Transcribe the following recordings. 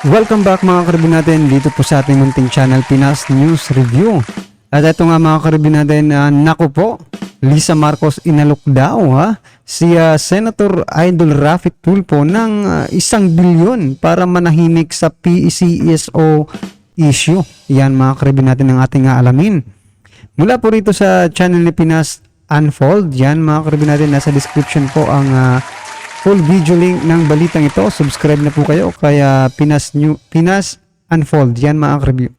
Welcome back mga karibin natin dito po sa ating munting channel Pinas News Review. At ito nga mga karibin natin, naku po, Lisa Marcos inalok daw si Senator Idol Raffy Tulfo ng 1 bilyon para manahimik sa PCSO issue. Yan mga karibin natin ang ating alamin. Mula po rito sa channel ni Pinas Unfold, yan mga karibin natin, nasa description po ang full video link ng balitang ito. Subscribe na po kayo kaya Pinas Unfold. Yan mga ka-review.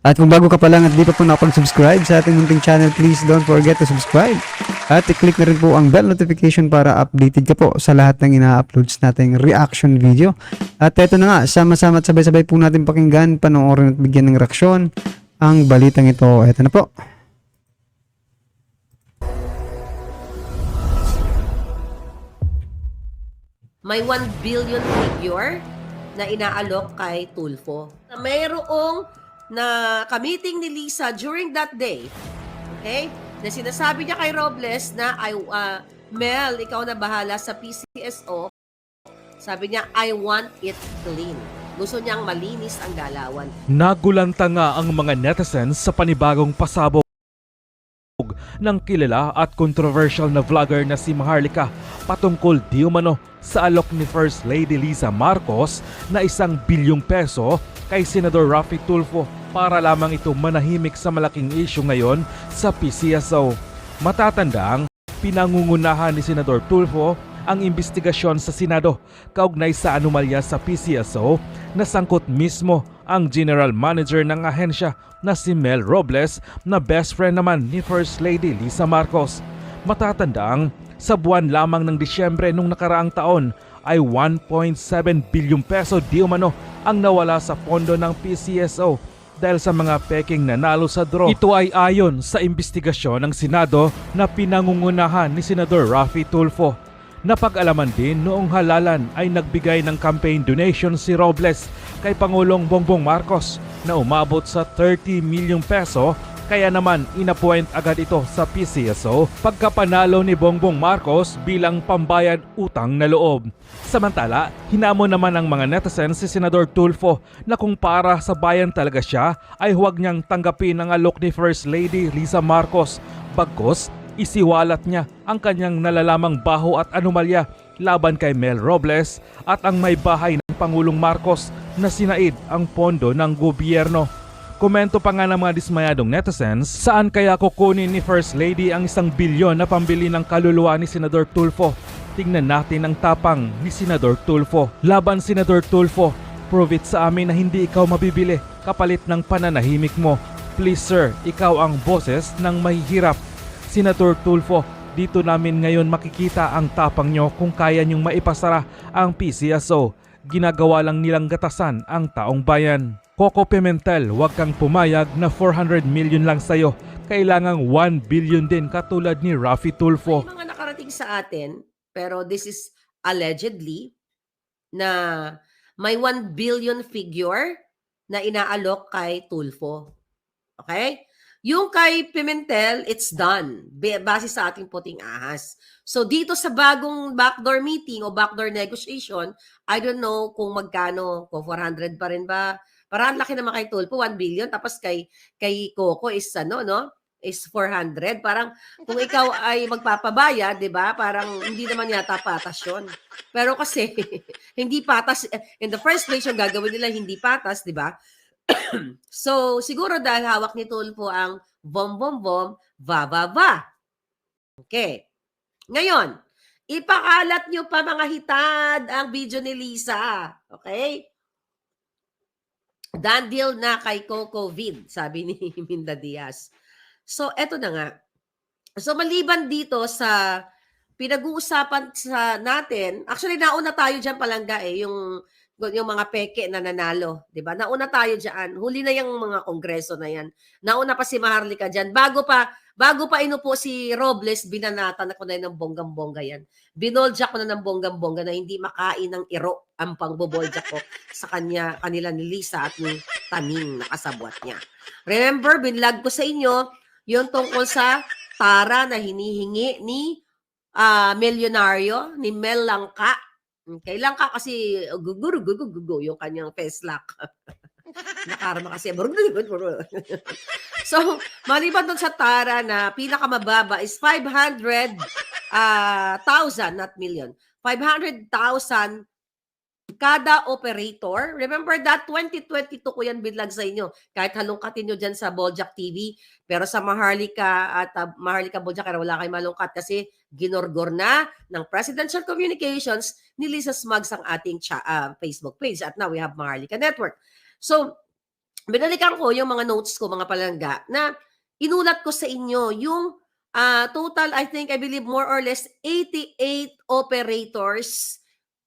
At kung bago ka pa lang at di pa po nakapag-subscribe sa ating munting channel, please don't forget to subscribe. At i-click na rin po ang bell notification para updated ka po sa lahat ng ina-uploads nating reaction video. At eto na nga, sama-sama at sabay-sabay po natin pakinggan, panoorin at bigyan ng reaksyon ang balitang ito. Eto na po. May 1 billion figure na inaalok kay Tulfo. Mayroong na ka-meeting ni Lisa during that day, okay, na sinasabi niya kay Robles na Mel, ikaw na bahala sa PCSO. Sabi niya, I want it clean. Gusto niyang malinis ang galawan. Nagulanta nga ang mga netizens sa panibagong pasabog ng kilala at controversial na vlogger na si Maharlika patungkol di umano sa alok ni First Lady Lisa Marcos na 1 bilyong peso kay Senador Raffy Tulfo para lamang ito manahimik sa malaking issue ngayon sa PCSO. Matatandang pinangungunahan ni Senador Tulfo ang investigasyon sa Senado kaugnay sa anomalya sa PCSO na sangkot mismo ang General Manager ng ahensya na si Mel Robles na best friend naman ni First Lady Lisa Marcos. Matatandang sa buwan lamang ng Disyembre nung nakaraang taon ay 1.7 bilyong peso di umano ang nawala sa pondo ng PCSO dahil sa mga peking nanalo sa draw. Ito ay ayon sa investigasyon ng Senado na pinangungunahan ni Senador Raffy Tulfo. Napag-alaman din noong halalan ay nagbigay ng campaign donation si Robles kay Pangulong Bongbong Marcos na umabot sa 30 milyong peso, kaya naman inappoint agad ito sa PCSO pagkapanalo ni Bongbong Marcos bilang pambayad utang na loob. Samantala, hinamon naman ng mga netizens si Senador Tulfo na kung para sa bayan talaga siya ay huwag niyang tanggapin ang alok ni First Lady Lisa Marcos, bagkus isiwalat niya ang kanyang nalalamang baho at anomalya laban kay Mel Robles at ang may bahay ng Pangulong Marcos na sinaid ang pondo ng gobyerno. Komento pa nga ng mga dismayadong netizens, saan kaya kukunin ni First Lady ang 1 bilyon na pambili ng kaluluwa ni Senador Tulfo? Tingnan natin ang tapang ni Senador Tulfo. Laban Senador Tulfo, prove it sa amin na hindi ikaw mabibili kapalit ng pananahimik mo. Please sir, ikaw ang boses ng mahihirap. Senator Tulfo, dito namin ngayon makikita ang tapang nyo kung kaya nyong maipasara ang PCSO. Ginagawa lang nilang gatasan ang taong bayan. Coco Pimentel, huwag kang pumayag na 400 million lang sa'yo. Kailangang 1 billion din katulad ni Raffy Tulfo. May mga nakarating sa atin, pero this is allegedly na may 1 billion figure na inaalok kay Tulfo. Okay? Yung kay Pimentel, it's done. Base sa ating puting ahas. So dito sa bagong backdoor meeting o backdoor negotiation, I don't know kung magkano, kung 400 pa rin ba. Parang laki naman kay Tulfo, 1 billion. Tapos kay Coco is is 400. Parang kung ikaw ay magpapabaya, di ba? Parang hindi naman yata patas yun. Pero kasi hindi patas. In the first place, yung gagawin nila hindi patas, di ba? So, siguro dahil hawak ni Tulfo ang bom, bom, bom, va, va, va. Okay. Ngayon, ipakalat nyo pa mga hitad ang video ni Lisa. Okay? Done deal na kay Coco Vid, sabi ni Minda Diaz. So, eto na nga. So, maliban dito sa pinag-uusapan sa natin, actually, nauna tayo dyan palangga yung mga peke na nanalo, 'di ba? Nauna tayo diyan. Huli na yung mga kongreso na 'yan. Nauna pa si Maharlika diyan. Bago pa inupo si Robles, binanatan ako na ng bonggang-bongga 'yan. Binoldya ko na ng bonggang-bongga na hindi makain ng iro ang pangboboldya ko sa kanila ni Lisa at ni Taning na kasabwat niya. Remember, binlag ko sa inyo yung tungkol sa tara na hinihingi ni milyonaryo, ni Mel Langka. Kailan ka kasi gugurugugugugo yung kanyang peslak. Nakarma kasi. So, maliban doon sa Tara na pinakamababa is 500,000, not million. 500,000 kada operator. Remember that? 2022 ko yan binlag sa inyo. Kahit halungkatin nyo dyan sa Bojack TV. Pero sa Maharlika at Maharlika Bojack, wala kayong malungkat kasi ginorgor na ng Presidential Communications ni Lisa Smugs ang ating Facebook page. At now we have Maharlika Network. So, binalikan ko yung mga notes ko, mga palangga, na inulat ko sa inyo yung total, I believe more or less 88 operators,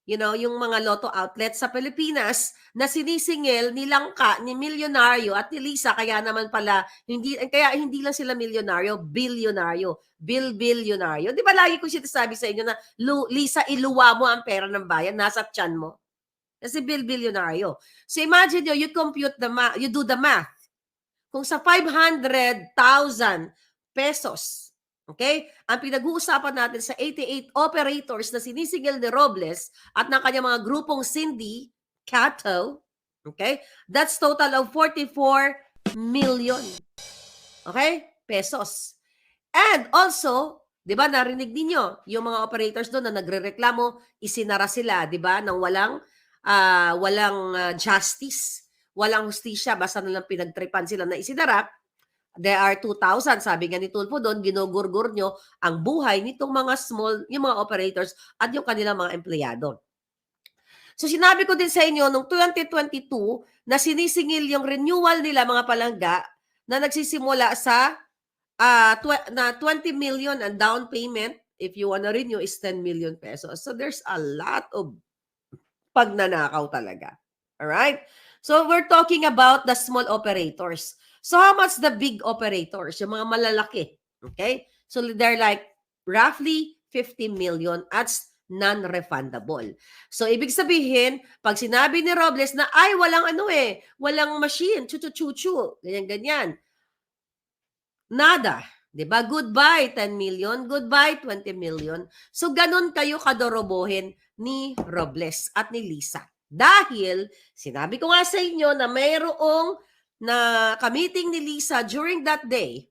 yung mga lotto outlets sa Pilipinas na sinisingil ni Langka, ni Milyonaryo at ni Lisa, kaya naman pala, hindi lang sila milyonaryo, bilyonaryo, bilyonaryo. Di ba lagi ko sinasabi sa inyo na, Lisa, iluwa mo ang pera ng bayan, nasa tiyan mo. Kasi bilyonaryo. So imagine nyo, you do the math. Kung sa 500,000 pesos, okay, ang pinag-uusapan natin sa 88 operators na sinisingil ni Robles at ng kanyang mga grupong Cindy, Cato, okay, that's total of 44 million. Okay? Pesos. And also, di ba, narinig ninyo, yung mga operators doon na nagrereklamo, isinara sila, di ba, nang walang justice, walang hustisya, basta nalang pinagtripan sila na isinara. There are 2,000, sabi nga ni Tulfo doon, ginugurgur nyo ang buhay nitong mga yung mga operators at yung kanilang mga empleyado. So sinabi ko din sa inyo, noong 2022, na sinisingil yung renewal nila, mga palangga, na nagsisimula sa 20 million and down payment, if you wanna renew, is 10 million pesos. So there's a lot of pagnanakaw talaga. Alright? So we're talking about the small operators. So how much the big operators? Yung mga malalaki. Okay? So they're like roughly 50 million at non-refundable. So ibig sabihin, pag sinabi ni Robles na ay walang machine, chuchu, ganyan. Nada. 'Di ba? Goodbye 10 million, goodbye 20 million. So ganun kayo kadorobohin ni Robles at ni Lisa. Dahil sinabi ko nga sa inyo na mayroong na ka-meeting ni Lisa during that day,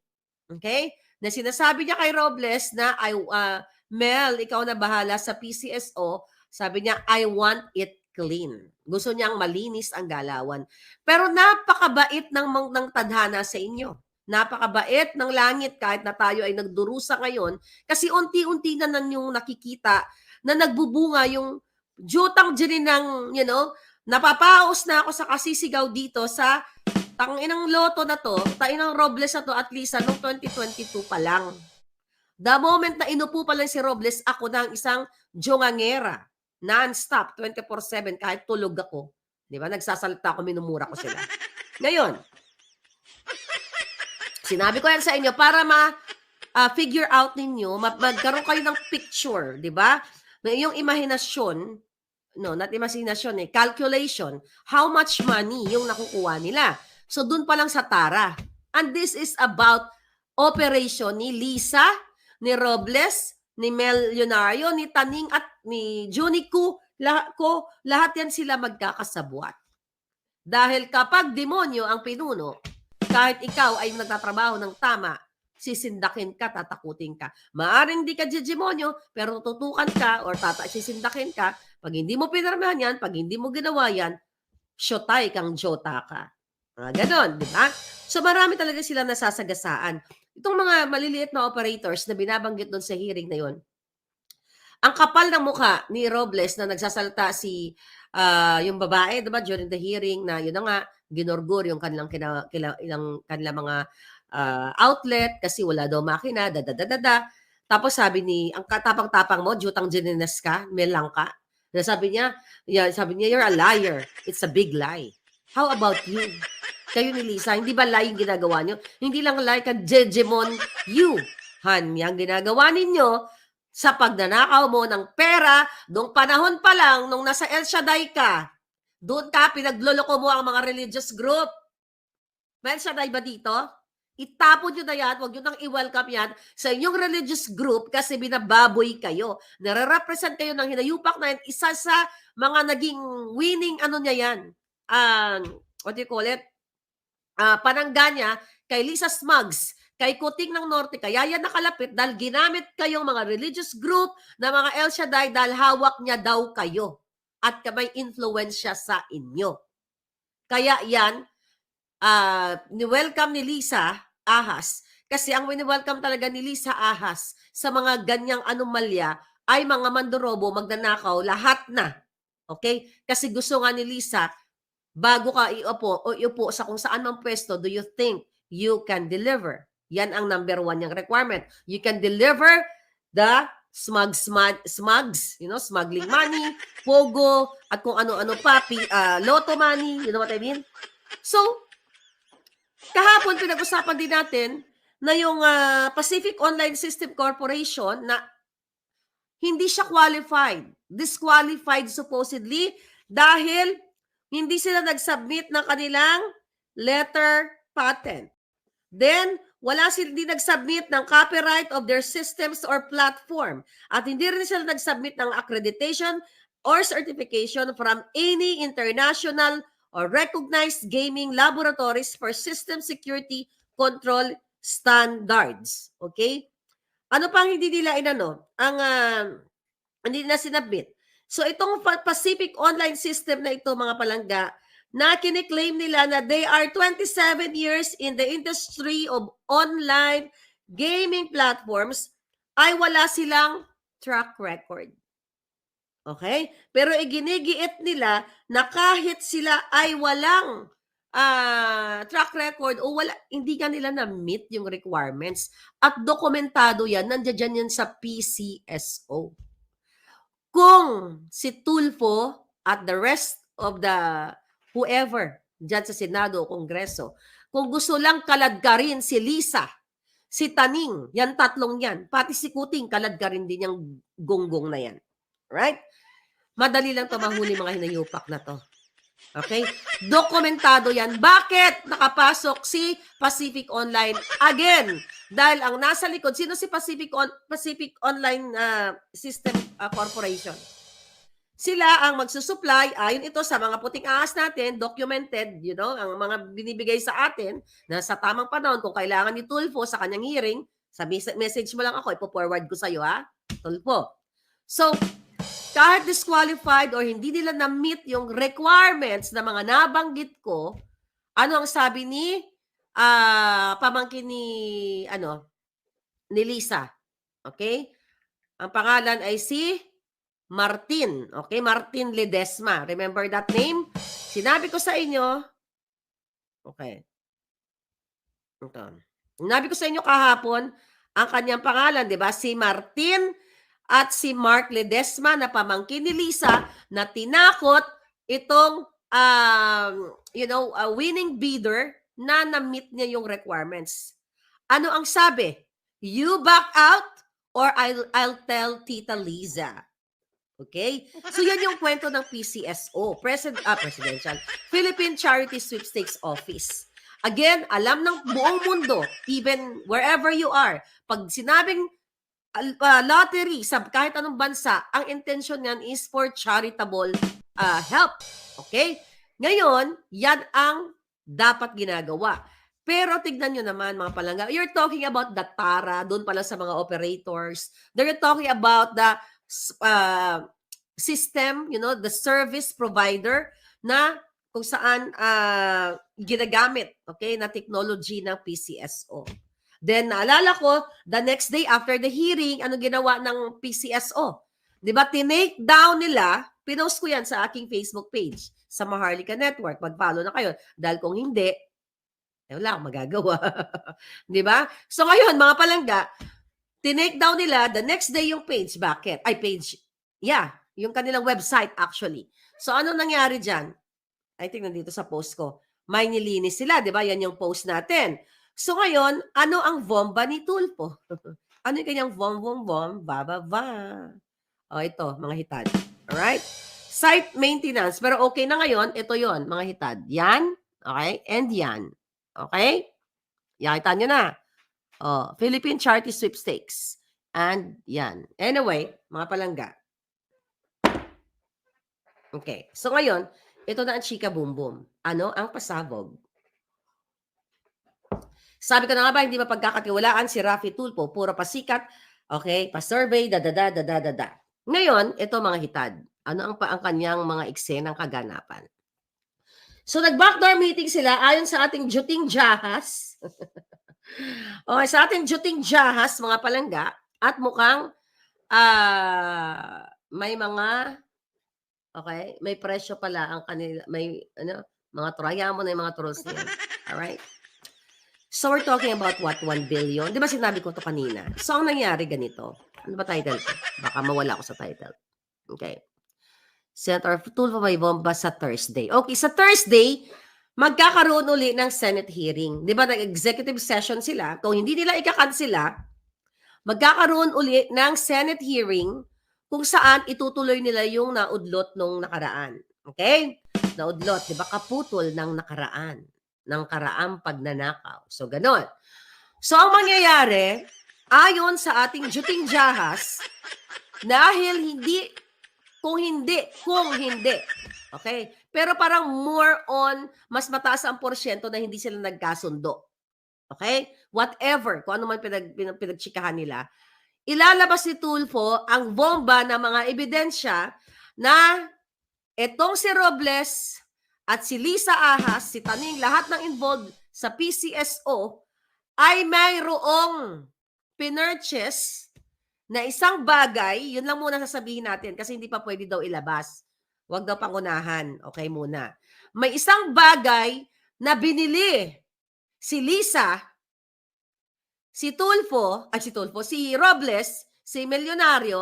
okay? Na sinasabi niya kay Robles na Mel, ikaw na bahala sa PCSO. Sabi niya, I want it clean. Gusto niyang malinis ang galawan. Pero napakabait ng tadhana sa inyo. Napakabait ng langit kahit na tayo ay nagdurusa ngayon kasi unti-unti na yung nakikita na nagbubunga yung jutang dyan ng, napapaos na ako sa kasisigaw dito sa tanginang loto na to, tanginang Robles na to at Lisa noong 2022 pa lang. The moment na inupo pa lang si Robles, ako na ang isang jongangera, non-stop, 24/7, kahit tulog ako. Di ba? Nagsasalita ako, minumura ko sila. Ngayon, sinabi ko yan sa inyo para figure out ninyo, magkaroon kayo ng picture, di ba? Yung imahinasyon, not imahinasyon calculation, how much money yung nakukuha nila. So, dun pa lang sa Tara. And this is about operation ni Lisa, ni Robles, ni Milyonaryo, ni Taning at ni Junico. Lahat yan sila magkakasabwat. Dahil kapag demonyo ang pinuno, kahit ikaw ay nagtatrabaho ng tama, sisindakin ka, tatakutin ka. Maaring di ka demonyo, pero tutukan ka or sisindakin ka. Pag hindi mo pinirmahan yan, pag hindi mo ginawa yan, syotay kang jota ka. Ganon, di ba? So marami talaga sila nasasagasaan. Itong mga maliliit na operators na binabanggit doon sa hearing na yon, ang kapal ng mukha ni Robles na nagsasalta yung babae, diba, during the hearing na yun na nga, ginorgor yung kanilang mga outlet kasi wala daw makina, Tapos sabi ang katapang-tapang mo, jutang Janines ka, melang ka. Sabi niya, you're a liar. It's a big lie. How about you? Kayo ni Lisa, hindi ba lie yung ginagawa niyo? Hindi lang lie ka, Jejemon, you. Yang ginagawa ninyo sa pagnanakaw mo ng pera, noong panahon pa lang, nung nasa El Shaddai ka, doon ka, pinagloloko mo ang mga religious group. May El Shaddai ba dito? Itapon nyo na yan, huwag nyo nang i-welcome yan sa inyong religious group kasi binababoy kayo. Nare-represent kayo ng hinayupak na yan. Isa sa mga naging winning, ano niya yan, what do you call it? Panangga niya kay Lisa Smugs, kay Kuting ng Norte, kaya yan nakalapit dahil ginamit kayong mga religious group na mga El Shaddai dahil hawak niya daw kayo at may influence siya sa inyo. Kaya yan, ni-welcome ni Lisa Ahas kasi ang wini-welcome talaga ni Lisa Ahas sa mga ganyang anomalya ay mga mandorobo, magnanakaw, lahat na. Okay? Kasi gusto nga ni Lisa, bago ka iupo sa kung saan mang pwesto, do you think you can deliver? Yan ang number 1 niyang requirement. You can deliver the smugs, smuggling money, pogo, at kung ano-ano pa, lotto money, you know what I mean? So, kahapon pinag-usapan din natin na yung Pacific Online System Corporation na hindi siya qualified. Disqualified supposedly dahil hindi sila nag-submit ng kanilang letter patent. Then, wala sila hindi nag-submit ng copyright of their systems or platform. At hindi rin sila nag-submit ng accreditation or certification from any international or recognized gaming laboratories for system security control standards. Okay? Ano pang hindi nila hindi nila sinabit? So itong Pacific Online System na ito, mga palangga, na kiniklaim nila na they are 27 years in the industry of online gaming platforms, ay wala silang track record. Okay? Pero iginigiit nila na kahit sila ay walang track record o hindi ka nila na-meet yung requirements at dokumentado yan, nandiyan yan sa PCSO. Kung si Tulfo at the rest of the whoever dyan sa Senado o Kongreso, kung gusto lang kaladkarin si Lisa, si Taning, yan tatlong yan, pati si Kuting, kaladkarin din yung gonggong na yan. Right? Madali lang to mahuli mga hinayupak na to. Okay? Dokumentado yan. Bakit nakapasok si Pacific Online? Again, dahil ang nasa likod, sino si Pacific Online System Corporation? Sila ang magsusupply, ayon ito sa mga puting ahas natin, documented, ang mga binibigay sa atin na sa tamang panahon, kung kailangan ni Tulfo sa kanyang hearing, message mo lang ako, ipo-forward ko sa'yo, Tulfo. So, kahit disqualified or hindi nila na-meet yung requirements na mga nabanggit ko, ano ang sabi ni pamangkin ni Lisa? Okay? Ang pangalan ay si Martin. Okay? Martin Ledesma. Remember that name? Sinabi ko sa inyo, okay. Ito. Sinabi ko sa inyo kahapon, ang kanyang pangalan, di ba? Si Martin at si Mark Ledesma na pamangkin ni Lisa na tinakot itong winning bidder na na-meet niya yung requirements. Ano ang sabi? You back out or I'll tell Tita Liza. Okay? So yan yung kwento ng PCSO, Presidential Philippine Charity Sweepstakes Office. Again, alam ng buong mundo, even wherever you are, pag sinabing lottery sa kahit anong bansa, ang intention niyan is for charitable help. Okay? Ngayon, yan ang dapat ginagawa. Pero tignan nyo naman mga palangga, you're talking about the TARA, doon pala sa mga operators. They're talking about the system, the service provider na kung saan ginagamit, okay, na technology ng PCSO. Then, naalala ko, the next day after the hearing, ano ginawa ng PCSO? Di ba, tinake down nila, pinost ko yan sa aking Facebook page, sa Maharlika Network. Mag-follow na kayo. Dahil kung hindi, wala akong magagawa. Di ba? So ngayon, mga palangga, tinake down nila, the next day yung page. Bakit? Yung kanilang website actually. So ano nangyari dyan? I think nandito sa post ko. May nilinis sila, di ba? Yan yung post natin. So ngayon, ano ang bomba ni Tulfo? Ano yung kanyang vom, ba. O ito, mga hitad. Alright? Site maintenance. Pero okay na ngayon, ito yon mga hitad. Yan, okay? And yan. Okay? Yakita nyo na. Philippine Charity Sweepstakes. And yan. Anyway, mga palangga. Okay. So ngayon, ito na ang chika boom boom. Ano ang pasabog? Sabi ko na nga ba, hindi mapagkakatiwalaan si Raffy Tulfo, puro pasikat, okay, pa-survey, da. Ngayon, ito mga hitad. Ano ang kanyang mga eksenang kaganapan? So, nag-backdoor meeting sila ayon sa ating Juting Jahas. Okay, sa ating Juting Jahas, mga palangga, at mukhang may mga, okay, may presyo pala ang kanila, may, mga troyamo na yung mga trolls niyan. Alright? So, we're talking about what? 1 billion? Di ba sinabi ko to kanina? So, ang nangyari ganito. Ano ba title ko? Baka mawala ako sa title. Okay. Senator Tulfo may bomba sa Thursday. Okay, sa Thursday, magkakaroon uli ng Senate hearing. Di ba, nag-executive session sila. Kung hindi nila ikakansela, magkakaroon uli ng Senate hearing kung saan itutuloy nila yung naudlot nung nakaraan. Okay? Naudlot, di ba, kaputol ng nakaraan. Ng karaang pagnanakaw. So, ganon. So, ang mangyayari, ayon sa ating Juting Jahas, dahil kung hindi, okay? Pero parang more on, mas mataas ang porsyento na hindi sila nagkasundo. Okay? Whatever, kung ano man pinagchikahan nila, ilalabas ni Tulfo ang bomba ng mga ebidensya na etong si Robles at si Lisa Ahas, si Taning, lahat ng involved sa PCSO ay mayroong pinurchase na isang bagay, yun lang muna sasabihin natin kasi hindi pa pwede daw ilabas. Huwag daw pangunahan. Okay muna. May isang bagay na binili si Lisa, si Robles, si Milyonaryo,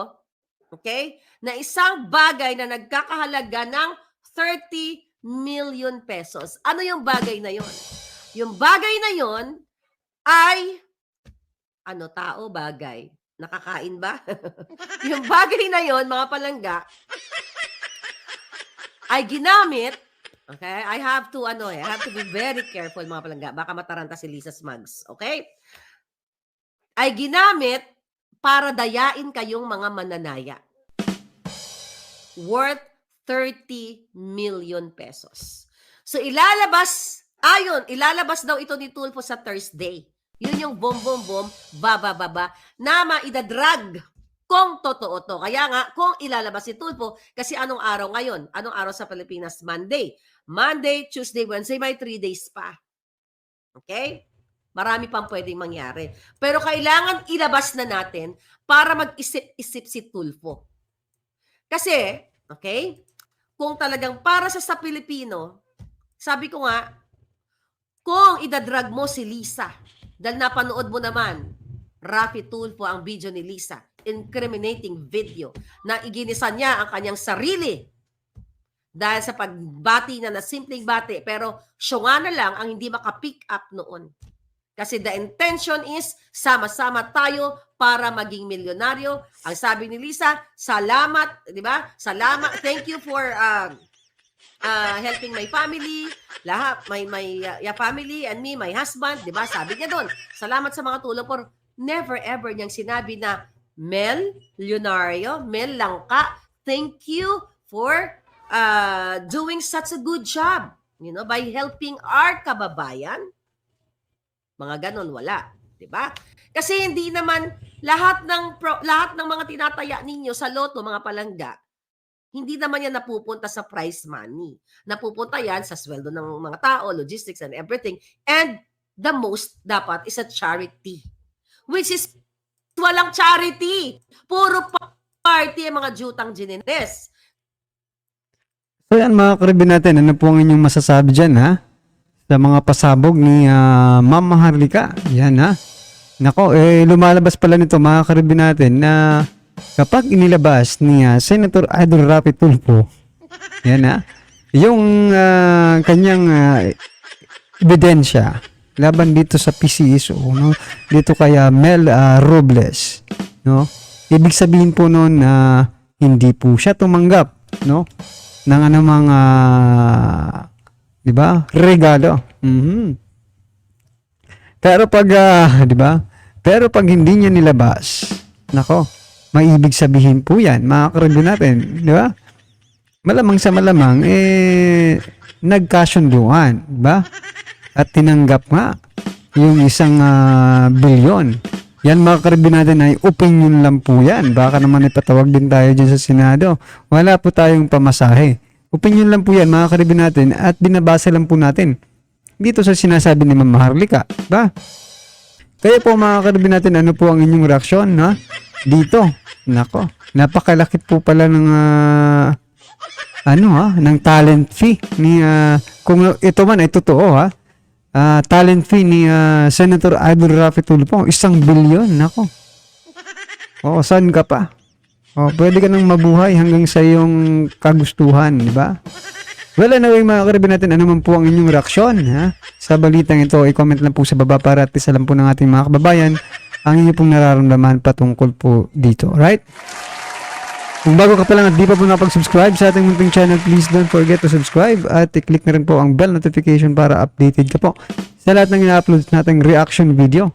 okay, na isang bagay na nagkakahalaga ng 30 million pesos. Ano yung bagay na yon? Yung bagay na yon ay tao, bagay. Nakakain ba? Yung bagay na yon, mga palangga, ay ginamit, okay? I have to be very careful, mga palangga. Baka mataranta si Lisa Smugs, okay? Ay ginamit para dayain kayong mga mananaya. Worth 30 million pesos. So ilalabas daw ito ni Tulfo sa Thursday. Yun yung bom, baba, na maidadrag kung totoo to. Kaya nga, kung ilalabas si Tulfo, kasi anong araw ngayon? Anong araw sa Pilipinas? Monday. Monday, Tuesday, Wednesday, may 3 days pa. Okay? Marami pang pwedeng mangyari. Pero kailangan ilabas na natin para mag-isip-isip si Tulfo. Kasi, okay, kung talagang para sa Pilipino, sabi ko nga, kung idadrag mo si Lisa, dahil napanood mo naman, Raffy Tulfo ang video ni Lisa, incriminating video, na iginisan niya ang kanyang sarili dahil sa pagbati na simpleng bati, pero siya nga na lang ang hindi makapick up noon. Kasi the intention is, sama-sama tayo para maging milyonaryo. Ang sabi ni Lisa, salamat, di ba? Salamat, thank you for helping my family, lahat, my family and me, my husband, di ba? Sabi niya doon, salamat sa mga tulong for never ever niyang sinabi na, Mel Leonario, Mel Langka, thank you for doing such a good job, by helping our kababayan. Mga ganon, wala. Diba? Kasi hindi naman lahat ng mga tinataya ninyo sa loto, mga palangga, hindi naman yan napupunta sa prize money. Napupunta yan sa sweldo ng mga tao, logistics and everything. And the most dapat is a charity. Which is walang charity. Puro party ang mga jutang ginines. So yan mga karibin natin, ano po ang inyong masasabi dyan ha? Sa mga pasabog ni Ma'am Maharlika. Yan ha. Nako, lumalabas pala nito mga karibin natin na kapag inilabas ni Senator Idol Raffy Tulfo, yan ha, yung kanyang ebidensya laban dito sa PCSO, no? Dito kaya Mel Robles, no? Ibig sabihin po noon na hindi po siya tumanggap, no? Ng anumang di ba? Regalo. Pero pag, di ba? Pero pag hindi niya nilabas, nako, may ibig sabihin po yan, mga karibyo natin, di ba? Malamang sa malamang, nagkasunduan, di ba? At tinanggap nga yung 1 bilyon. Yan mga karibyo natin ay opinion lang po yan. Baka naman ipatawag din tayo dyan sa Senado. Wala po tayong pamasahe. Opinion lang po yan mga karibyo natin at binabasa lang po natin dito sa sinasabi ni Ma'am Maharlika. Ba? Kaya po mga karibyo natin, ano po ang inyong reaksyon ha? Dito. Nako, napakalaki po pala ng ng talent fee ni kung ito man ay totoo ha. Talent fee ni Senator Idol Rafi Tulfo, 1 bilyon, nako. Oo, saan ka pa? Pwede ka nang mabuhay hanggang sa iyong kagustuhan, di ba? Well, anyway, mga karibin natin, ano man po ang inyong reaksyon, ha? Sa balitang ito, i-comment lang po sa baba para at least alam po ng ating mga kababayan ang inyo pong nararamdaman patungkol po dito, right? Kung bago ka pa lang at di pa po nakapag-subscribe sa ating munting channel, please don't forget to subscribe at i-click na rin po ang bell notification para updated ka po sa lahat ng ina-upload nating reaction video.